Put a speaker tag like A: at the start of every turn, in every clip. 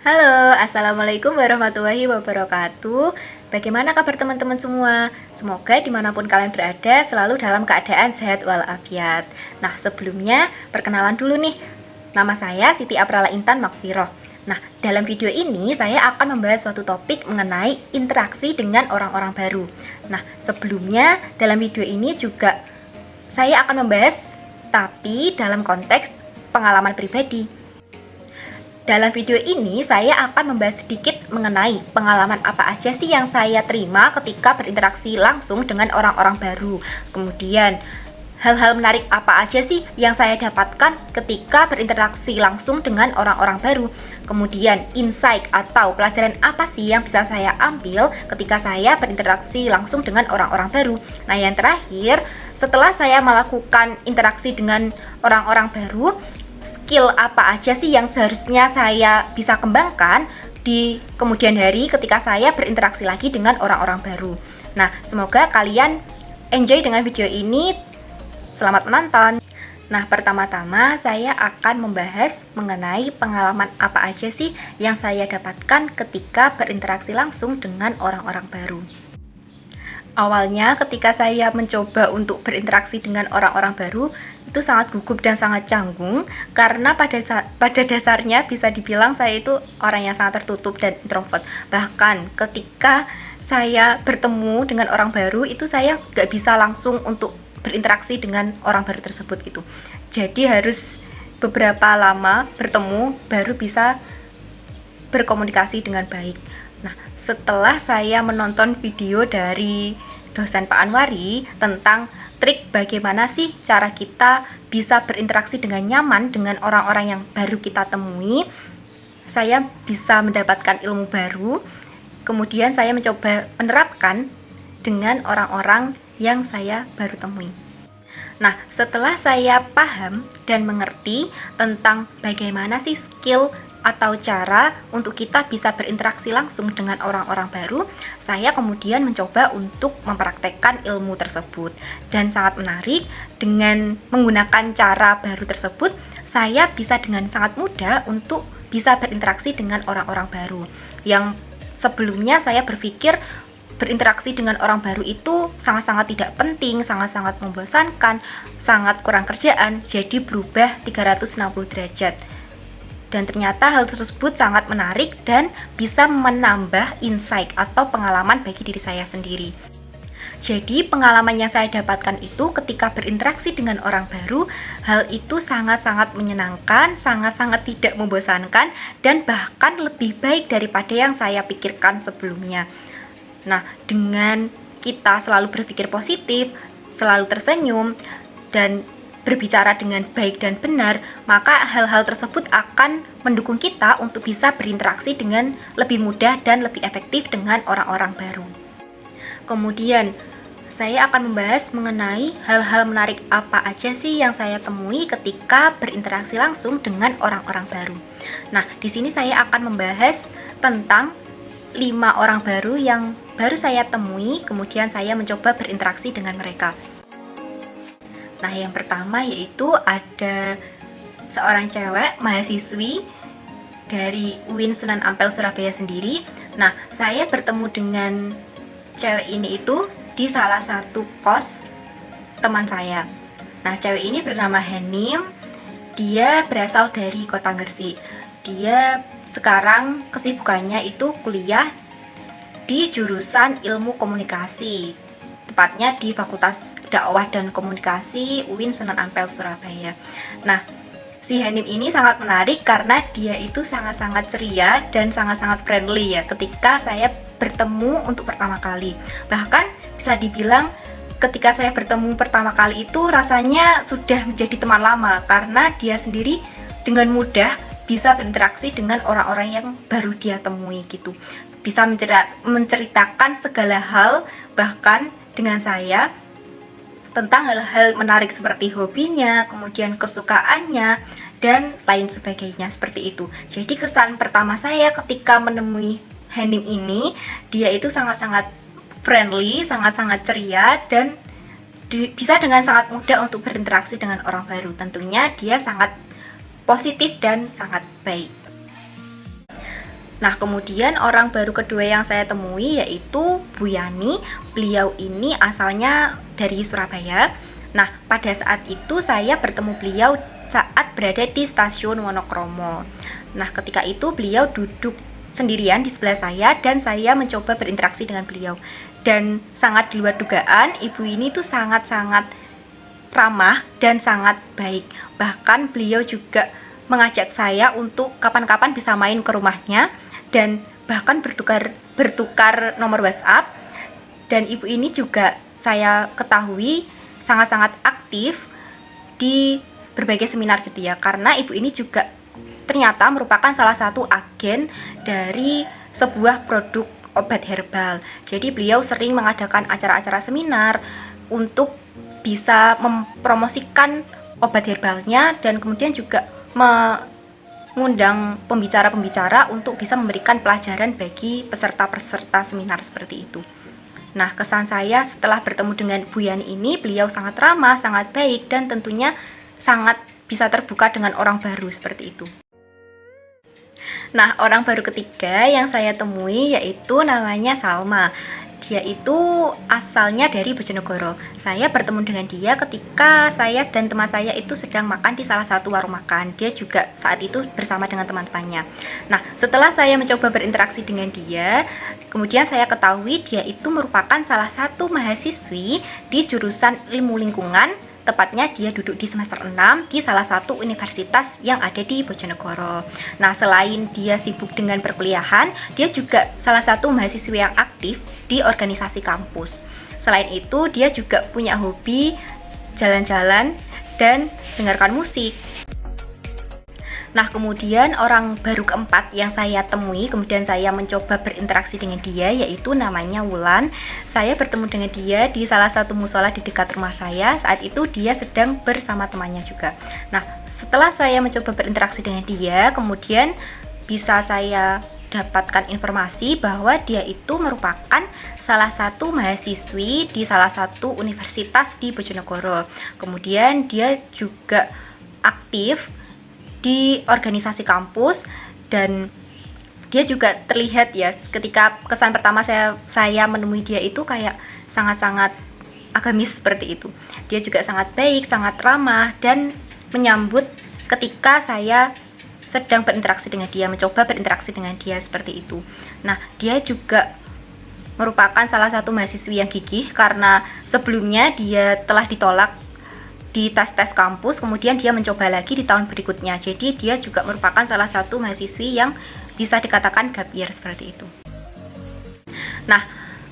A: Halo, Assalamualaikum warahmatullahi wabarakatuh. Bagaimana kabar teman-teman semua? Semoga dimanapun kalian berada selalu dalam keadaan sehat walafiat. Nah, sebelumnya perkenalan dulu nih. Nama saya Siti Aprala Intan Makfiroh. Nah, dalam video ini saya akan membahas suatu topik mengenai interaksi dengan orang-orang baru. Nah, sebelumnya dalam video ini juga saya akan membahas, tapi dalam konteks pengalaman pribadi. Dalam video ini, saya akan membahas sedikit mengenai pengalaman apa aja sih yang saya terima ketika berinteraksi langsung dengan orang-orang baru. Kemudian, hal-hal menarik apa aja sih yang saya dapatkan ketika berinteraksi langsung dengan orang-orang baru. Kemudian, insight atau pelajaran apa sih yang bisa saya ambil ketika saya berinteraksi langsung dengan orang-orang baru. Nah, yang terakhir, setelah saya melakukan interaksi dengan orang-orang baru, skill apa aja sih yang seharusnya saya bisa kembangkan di kemudian hari ketika saya berinteraksi lagi dengan orang-orang baru. Nah, semoga kalian enjoy dengan video ini. Selamat menonton. Nah, pertama-tama saya akan membahas mengenai pengalaman apa aja sih yang saya dapatkan ketika berinteraksi langsung dengan orang-orang baru. Awalnya ketika saya mencoba untuk berinteraksi dengan orang-orang baru, itu sangat gugup dan sangat canggung karena pada dasarnya bisa dibilang saya itu orang yang sangat tertutup dan introvert. Bahkan ketika saya bertemu dengan orang baru, itu saya gak bisa langsung untuk berinteraksi dengan orang baru tersebut gitu. Jadi harus beberapa lama bertemu baru bisa berkomunikasi dengan baik. Nah, setelah saya menonton video dari dosen Pak Anwari tentang trik bagaimana sih cara kita bisa berinteraksi dengan nyaman dengan orang-orang yang baru kita temui, saya bisa mendapatkan ilmu baru. Kemudian saya mencoba menerapkan dengan orang-orang yang saya baru temui. Nah, setelah saya paham dan mengerti tentang bagaimana sih skill atau cara untuk kita bisa berinteraksi langsung dengan orang-orang baru, saya kemudian mencoba untuk mempraktekkan ilmu tersebut. Dan sangat menarik, dengan menggunakan cara baru tersebut, saya bisa dengan sangat mudah untuk bisa berinteraksi dengan orang-orang baru. Yang sebelumnya saya berpikir berinteraksi dengan orang baru itu sangat-sangat tidak penting, sangat-sangat membosankan, sangat kurang kerjaan, jadi berubah 360 derajat. Dan ternyata hal tersebut sangat menarik dan bisa menambah insight atau pengalaman bagi diri saya sendiri. Jadi pengalaman yang saya dapatkan itu ketika berinteraksi dengan orang baru, hal itu sangat-sangat menyenangkan, sangat-sangat tidak membosankan, dan bahkan lebih baik daripada yang saya pikirkan sebelumnya. Nah, dengan kita selalu berpikir positif, selalu tersenyum, dan berbicara dengan baik dan benar, maka hal-hal tersebut akan mendukung kita untuk bisa berinteraksi dengan lebih mudah dan lebih efektif dengan orang-orang baru. Kemudian, saya akan membahas mengenai hal-hal menarik apa aja sih yang saya temui ketika berinteraksi langsung dengan orang-orang baru. Nah, di sini saya akan membahas tentang 5 orang baru yang baru saya temui, kemudian saya mencoba berinteraksi dengan mereka. Nah, yang pertama yaitu ada seorang cewek mahasiswi dari UIN Sunan Ampel Surabaya sendiri. Nah, saya bertemu dengan cewek ini itu di salah satu kos teman saya. Nah, cewek ini bernama Henim. Dia berasal dari Kota Gresik. Dia sekarang kesibukannya itu kuliah di jurusan Ilmu Komunikasi, tepatnya di Fakultas Dakwah dan Komunikasi UIN Sunan Ampel Surabaya. Nah, si Hanim ini sangat menarik karena dia itu sangat-sangat ceria dan sangat-sangat friendly ya ketika saya bertemu untuk pertama kali. Bahkan bisa dibilang ketika saya bertemu pertama kali itu rasanya sudah menjadi teman lama karena dia sendiri dengan mudah bisa berinteraksi dengan orang-orang yang baru dia temui gitu. Bisa menceritakan segala hal bahkan dengan saya tentang hal-hal menarik seperti hobinya, kemudian kesukaannya, dan lain sebagainya seperti itu. Jadi kesan pertama saya ketika menemui Hanim ini, dia itu sangat-sangat friendly, sangat-sangat ceria, dan bisa dengan sangat mudah untuk berinteraksi dengan orang baru. Tentunya dia sangat positif dan sangat baik. Nah, kemudian orang baru kedua yang saya temui yaitu Bu Yani. Beliau ini asalnya dari Surabaya. Nah, pada saat itu saya bertemu beliau saat berada di stasiun Wonokromo. Nah, ketika itu beliau duduk sendirian di sebelah saya dan saya mencoba berinteraksi dengan beliau. Dan sangat di luar dugaan, ibu ini tuh sangat-sangat ramah dan sangat baik. Bahkan beliau juga mengajak saya untuk kapan-kapan bisa main ke rumahnya dan bahkan bertukar nomor WhatsApp. Dan ibu ini juga saya ketahui sangat-sangat aktif di berbagai seminar gitu ya, karena ibu ini juga ternyata merupakan salah satu agen dari sebuah produk obat herbal. Jadi beliau sering mengadakan acara-acara seminar untuk bisa mempromosikan obat herbalnya dan kemudian juga mengundang pembicara-pembicara untuk bisa memberikan pelajaran bagi peserta-peserta seminar seperti itu. Nah, kesan saya setelah bertemu dengan Bu Yani ini, beliau sangat ramah, sangat baik, dan tentunya sangat bisa terbuka dengan orang baru seperti itu. Nah, orang baru ketiga yang saya temui yaitu namanya Salma. Dia itu asalnya dari Bojonegoro. Saya bertemu dengan dia ketika saya dan teman saya itu sedang makan di salah satu warung makan. Dia juga saat itu bersama dengan teman-temannya. Nah, setelah saya mencoba berinteraksi dengan dia, kemudian saya ketahui dia itu merupakan salah satu mahasiswi di jurusan ilmu lingkungan. Tepatnya dia duduk di semester 6 di salah satu universitas yang ada di Bojonegoro. Nah, selain dia sibuk dengan perkuliahan, dia juga salah satu mahasiswa yang aktif di organisasi kampus. Selain itu, dia juga punya hobi jalan-jalan dan dengarkan musik. Nah, kemudian orang baru keempat yang saya temui, kemudian saya mencoba berinteraksi dengan dia, yaitu namanya Wulan. Saya bertemu dengan dia di salah satu musola di dekat rumah saya. Saat itu dia sedang bersama temannya juga. Nah, setelah saya mencoba berinteraksi dengan dia, kemudian bisa saya dapatkan informasi bahwa dia itu merupakan salah satu mahasiswi di salah satu universitas di Bojonegoro. Kemudian dia juga aktif di organisasi kampus dan dia juga terlihat ya, ketika kesan pertama saya menemui dia itu kayak sangat-sangat agamis seperti itu. Dia juga sangat baik, sangat ramah dan menyambut ketika saya sedang berinteraksi dengan dia, mencoba berinteraksi dengan dia seperti itu. Nah, dia juga merupakan salah satu mahasiswi yang gigih karena sebelumnya dia telah ditolak di tes-tes kampus, kemudian dia mencoba lagi di tahun berikutnya. Jadi dia juga merupakan salah satu mahasiswi yang bisa dikatakan gap year seperti itu. Nah,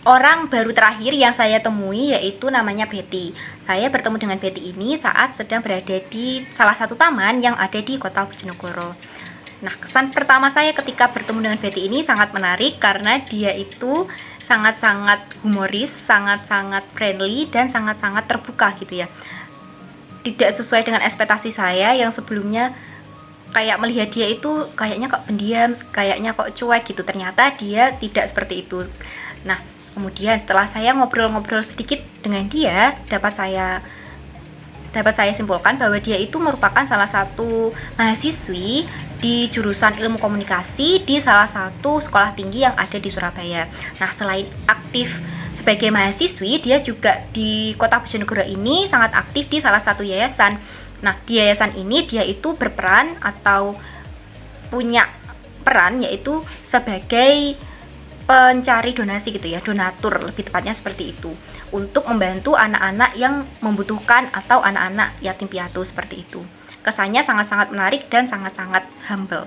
A: orang baru terakhir yang saya temui yaitu namanya Betty. Saya bertemu dengan Betty ini saat sedang berada di salah satu taman yang ada di kota Bojonegoro. Nah, kesan pertama saya ketika bertemu dengan Betty ini sangat menarik karena dia itu sangat-sangat humoris, sangat-sangat friendly, dan sangat-sangat terbuka gitu ya. Tidak sesuai dengan ekspektasi saya yang sebelumnya kayak melihat dia itu kayaknya kok pendiam, kayaknya kok cuek gitu. Ternyata dia tidak seperti itu. Nah, kemudian setelah saya ngobrol-ngobrol sedikit dengan dia, dapat saya simpulkan bahwa dia itu merupakan salah satu mahasiswi di jurusan ilmu komunikasi di salah satu sekolah tinggi yang ada di Surabaya. Nah, selain aktif sebagai mahasiswi, dia juga di kota Bojonegoro ini sangat aktif di salah satu yayasan. Nah, di yayasan ini dia itu berperan atau punya peran yaitu sebagai pencari donasi gitu ya, donatur lebih tepatnya seperti itu, untuk membantu anak-anak yang membutuhkan atau anak-anak yatim piatu seperti itu. Kesannya sangat-sangat menarik dan sangat-sangat humble.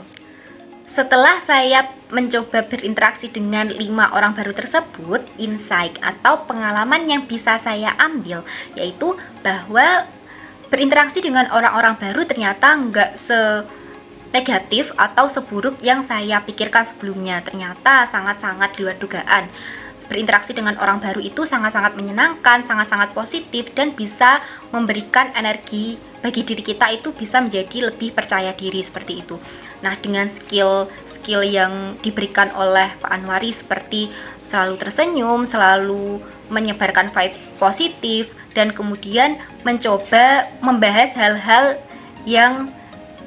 A: Setelah saya mencoba berinteraksi dengan 5 orang baru tersebut, insight atau pengalaman yang bisa saya ambil yaitu bahwa berinteraksi dengan orang-orang baru ternyata nggak negatif atau seburuk yang saya pikirkan sebelumnya. Ternyata sangat-sangat di luar dugaan. Berinteraksi dengan orang baru itu sangat-sangat menyenangkan, sangat-sangat positif, dan bisa memberikan energi bagi diri kita, itu bisa menjadi lebih percaya diri seperti itu. Nah, dengan skill yang diberikan oleh Pak Anwari seperti selalu tersenyum, selalu menyebarkan vibes positif, dan kemudian mencoba membahas hal-hal yang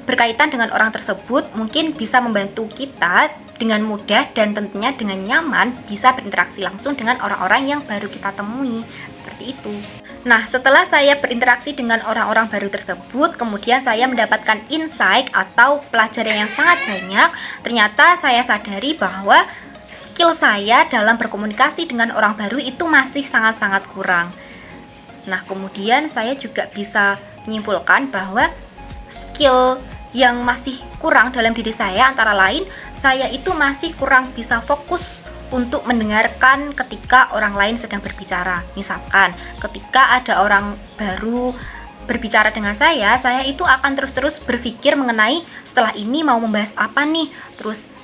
A: berkaitan dengan orang tersebut, mungkin bisa membantu kita dengan mudah dan tentunya dengan nyaman bisa berinteraksi langsung dengan orang-orang yang baru kita temui. Seperti itu. Nah, setelah saya berinteraksi dengan orang-orang baru tersebut, kemudian saya mendapatkan insight atau pelajaran yang sangat banyak. Ternyata saya sadari bahwa skill saya dalam berkomunikasi dengan orang baru itu masih sangat-sangat kurang. Nah, kemudian saya juga bisa menyimpulkan bahwa skill yang masih kurang dalam diri saya antara lain, saya itu masih kurang bisa fokus untuk mendengarkan ketika orang lain sedang berbicara. Misalkan ketika ada orang baru berbicara dengan saya itu akan terus-terus berpikir mengenai setelah ini mau membahas apa nih, terus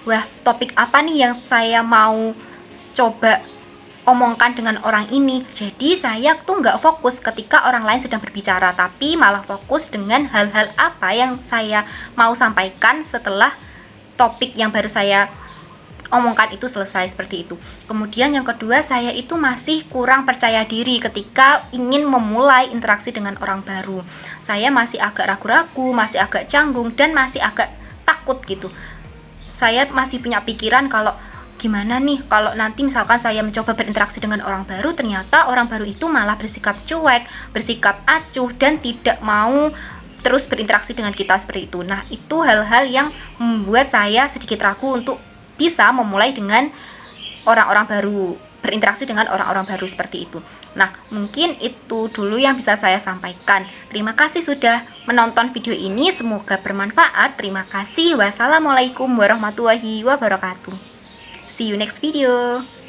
A: wah topik apa nih yang saya mau coba omongkan dengan orang ini. Jadi saya tuh nggak fokus ketika orang lain sedang berbicara, tapi malah fokus dengan hal-hal apa yang saya mau sampaikan setelah topik yang baru saya omongkan itu selesai, seperti itu. Kemudian yang kedua, saya itu masih kurang percaya diri ketika ingin memulai interaksi dengan orang baru. Saya masih agak ragu-ragu, masih agak canggung, dan masih agak takut gitu. Saya masih punya pikiran kalau gimana nih kalau nanti misalkan saya mencoba berinteraksi dengan orang baru, ternyata orang baru itu malah bersikap cuek, bersikap acuh, dan tidak mau terus berinteraksi dengan kita seperti itu. Nah, itu hal-hal yang membuat saya sedikit ragu untuk bisa memulai dengan orang-orang baru, berinteraksi dengan orang-orang baru seperti itu. Nah, mungkin itu dulu yang bisa saya sampaikan. Terima kasih sudah menonton video ini, semoga bermanfaat. Terima kasih. Wassalamualaikum warahmatullahi wabarakatuh. See you next video.